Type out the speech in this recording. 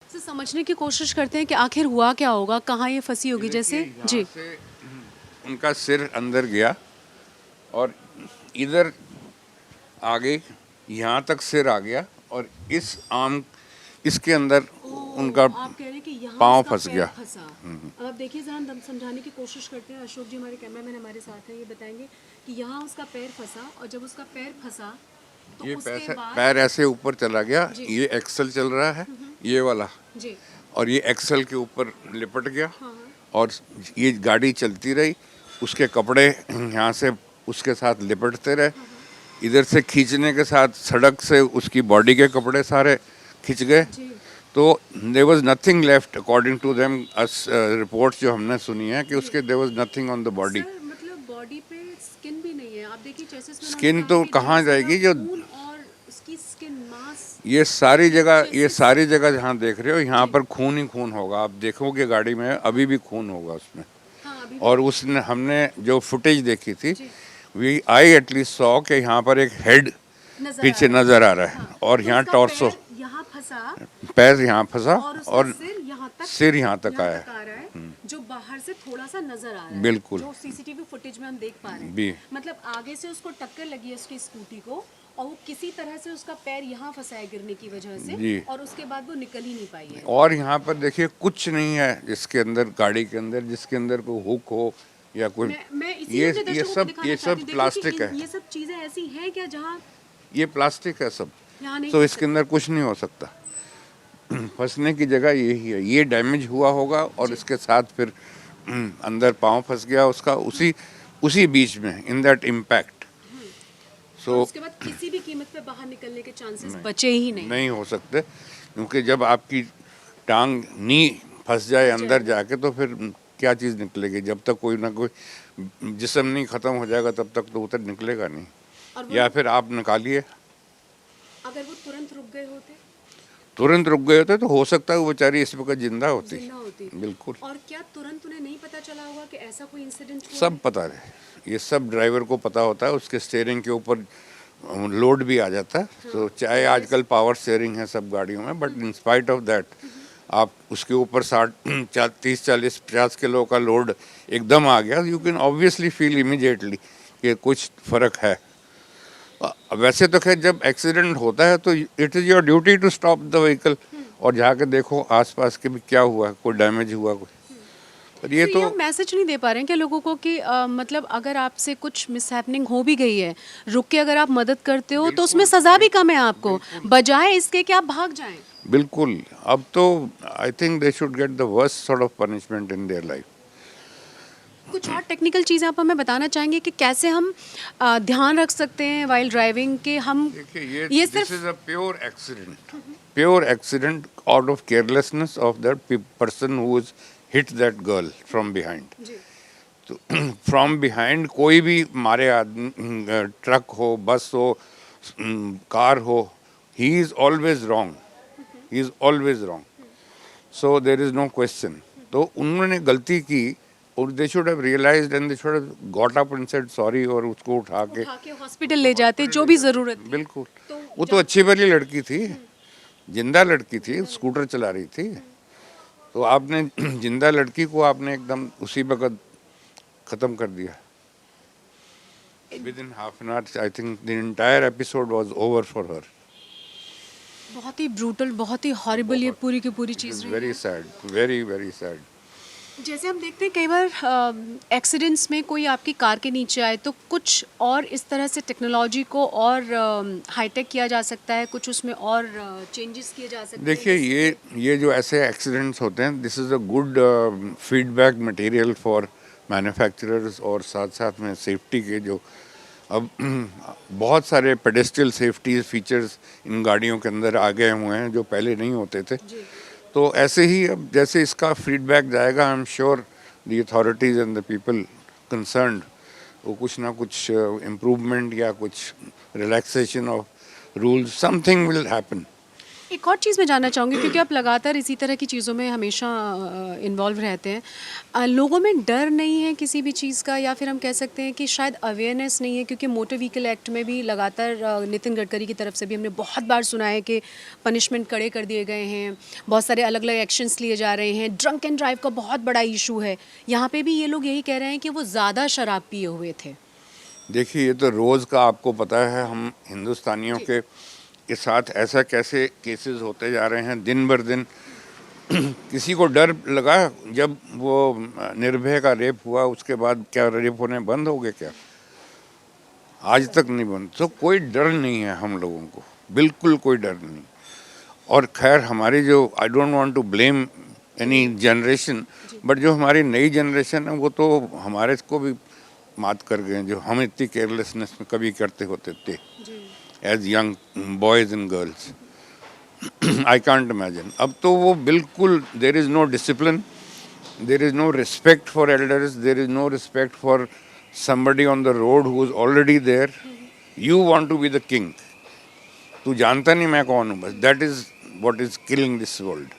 तो समझने की कोशिश करते हैं कि आखिर हुआ क्या होगा, कहाँ ये फंसी होगी जैसे। यहाँ जी। से उनका सिर अंदर गया और इधर आगे यहाँ तक सिर आ गया और इस आर्म इसके अंदर उनका आप कह रहे हैं कि यहाँ पाँव उसका फंस पैर गया। फंसा। अब आप देखिए जरा हम समझाने की कोशिश करते हैं। अशोक जी हमारे कैमरामैन हमारे साथ हैं, ये बताएंगे कि यहाँ उसका पैर फंसा और जब उसका पैर फंसा तो ये उसके बाद। पैर ऐसे ऊपर चला गया, जी। ये एक्सल चल रहा है, ये वाला, जी। और ये एक्सल के ऊपर लिपट गया हाँ हाँ। और ये गाड़ी चलती रही, उसके कपड़े यहाँ से उसके साथ लिपटते रहे, इधर से खींचने के साथ सड़क से उसकी बॉडी के कपड़े सारे खिंच गए। जी। तो there was nothing left according to them, reports जो हमने सुनी है कि उसके there was nothing on the body. Sir मतलब बॉडी पे स्किन भी नहीं है। आप देखिए चेस्ट में उन्होंने स्किन कहा तो कि कहाँ ढेर जाएगी, सारा जो खून और उसकी स्किन मांस। ये चेसिस। सारी जगह जहाँ देख रहे हो, यहाँ पर खून ही खून होगा। आप देखोगे गाड़ी में अभी भी खून होगा उसमें। हाँ अभी और भी। उसने हमने जो फुटेज देखी थी, जी। वी आई एटलीस्ट सॉ कि यहाँ पर एक हेड नजर आ पीछे रहा है। नजर आ रहा है हाँ और तो यहाँ उसका टॉर्सो, पैर यहाँ फंसा पैर यहाँ फंसा और उसका और सिर यहाँ तक आया। आ रहा है जो बाहर से थोड़ा सा नजर आ रहा है। बिल्कुल। जो सीसीटीवी फुटेज में हम देख पा रहे हैं। भी मतलब आगे से उसको टक्कर लगी है उसकी स्कूटी को और वो किसी तरह से उसका पैर यहाँ फंसा है गिरने की वजह से। जी। और उसके बाद वो निकल ही नहीं पाई है। और यहाँ पर देखिए कुछ नहीं है इसके अंदर, गाड़ी के अंदर जिसके अंदर कोई हुक हो या कोई, मैं इसीलिए अपने दर्शकों को दिखाना ये चाहती सब हूँ। देखिए प्लास्टिक कि है, ये सब चीजें ऐसी हैं क्या जहाँ ये प्लास्टिक है सब। यहाँ नहीं तो फंस इसके अंदर कुछ नहीं हो सकता। फंसने की जगह यही है, ये डैमेज हुआ होगा और इसके साथ फिर अंदर पाँव फंस गया उसका, उसी उसी बीच में, इन दैट इम्पैक्ट। और सो उसके बाद किसी भी कीमत पे बाहर निकलने के चांसेस बचे ही नहीं। नहीं हो सकते, क्योंकि जब आपकी टांग नी फंस जाए अंदर जाके तो फिर क्या चीज़ निकलेगी। जब तक कोई ना कोई जिस्म नहीं ख़त्म हो जाएगा तब तक तो उधर निकलेगा नहीं। और या फिर आप निकालिए, अगर वो तुरंत रुक गए होते। तुरंत रुक गए होते तो हो सकता है वो बेचारी इस वक्त जिंदा होती। जिंदा होती। बिल्कुल। और क्या तुरंत उन्हें नहीं पता चला होगा कि ऐसा कोई इंसिडेंट हुआ सब है? पता है, ये सब ड्राइवर को पता होता है, उसके स्टीयरिंग के ऊपर लोड भी आ जाता है। तो चाहे आजकल पावर स्टीयरिंग है सब गाड़ियों में, but in spite of that आप उसके ऊपर 30 40 50 किलो का लोड एकदम आ गया, you can obviously feel immediately कि कुछ फर्क है। वैसे तो खैर जब एक्सीडेंट होता है तो it is your duty to stop the vehicle और जाके देखो आसपास के भी क्या हुआ, कोई डैमेज हुआ कोई। पर ये तो तो ये हम मैसेज नहीं दे पा रहे हैं क्या लोगों को कि मतलब अगर आपसे कुछ मिसहैपनिंग हो भी गई है, रुक के अगर आप मदद करते हो तो उसमें सजा भी कम है आपको, बजाय इसके कि आप भाग जाएं। बिल्कुल। अब तो I think they should get the worst sort of punishment in their life. कुछ और टेक्निकल चीज़ें आप हमें बताना चाहेंगे कि कैसे हम ध्यान रख सकते हैं वाइल ड्राइविंग के हम। देखिए ये दिस सिर्फ is a pure accident out of carelessness of that person who is hit that girl from behind. जी। तो फ्रॉम बिहाइंड कोई भी मारे आदमी, ट्रक हो, बस हो, कार हो, he is always wrong, he is always wrong. So there is no question. तो उन्होंने गलती की और they should have realised and they should have got up and said sorry और उसको उठा के हॉस्पिटल ले जाते जो भी ज़रूरत थी। बिल्कुल। तो वो तो अच्छी भली लड़की थी, जिंदा लड़की थी, स्कूटर चला रही थी। तो आपने जिंदा लड़की को आपने एकदम उसी वक्त खत्म कर दिया। With in half an hour I think the entire episode was over for her. बहुत ही ब्रूटल, बहुत ही हॉरिबल ये पूरी की पूरी चीज़ रही वेरी है। Sad, very very sad. जैसे हम देखते हैं कई बार एक्सीडेंट्स में कोई आपकी कार के नीचे आए तो कुछ और इस तरह से टेक्नोलॉजी को और हाईटेक किया जा सकता है, कुछ उसमें और चेंजेस किए जा सकते हैं। देखिए ये जो ऐसे एक्सीडेंट्स होते हैं, this is a good feedback material for manufacturers और साथ साथ में सेफ्टी के जो अब बहुत सारे पेडेस्ट्रियल सेफ्टी फीचर्स इन गाड़ियों के अंदर आ गए हुए हैं जो पहले नहीं होते थे। जी। तो ऐसे ही अब जैसे इसका फीडबैक जाएगा, I am sure the authorities and the people concerned वो कुछ ना कुछ इम्प्रूवमेंट या कुछ relaxation of rules, something will happen. एक और चीज़ मैं जानना चाहूँगी, क्योंकि आप लगातार इसी तरह की चीज़ों में हमेशा इन्वॉल्व रहते हैं। लोगों में डर नहीं है किसी भी चीज़ का, या फिर हम कह सकते हैं कि शायद अवेयरनेस नहीं है, क्योंकि मोटर व्हीकल एक्ट में भी लगातार नितिन गडकरी की तरफ से भी हमने बहुत बार सुना है कि पनिशमेंट कड़े कर दिए गए हैं, बहुत सारे अलग अलग एक्शंस लिए जा रहे हैं। ड्रंक एंड ड्राइव का बहुत बड़ा इशू है, यहाँ पे भी ये लोग यही कह रहे हैं कि वो ज़्यादा शराब पिए हुए थे। देखिए ये तो रोज़ का आपको पता है, हम हिंदुस्तानियों के साथ ऐसा कैसे केसेस होते जा रहे हैं दिन भर दिन। किसी को डर लगा जब वो निर्भया का रेप हुआ, उसके बाद क्या रेप होने बंद हो गए क्या? आज तक नहीं बंद। तो कोई डर नहीं है हम लोगों को, बिल्कुल कोई डर नहीं। और खैर हमारी जो, I don't want to blame any generation, but जो हमारी नई जनरेशन है वो तो हमारे को भी मात कर गए, जो हम इतनी केयरलेसनेस में कभी करते होते थे as young boys and girls. I can't imagine. अब तो वो बिल्कुल, there is no discipline, there is no respect for elders, there is no respect for somebody on the road who is already there. You want to be the king. तू जानता नहीं मैं कौन हूँ बस. That is what is killing this world.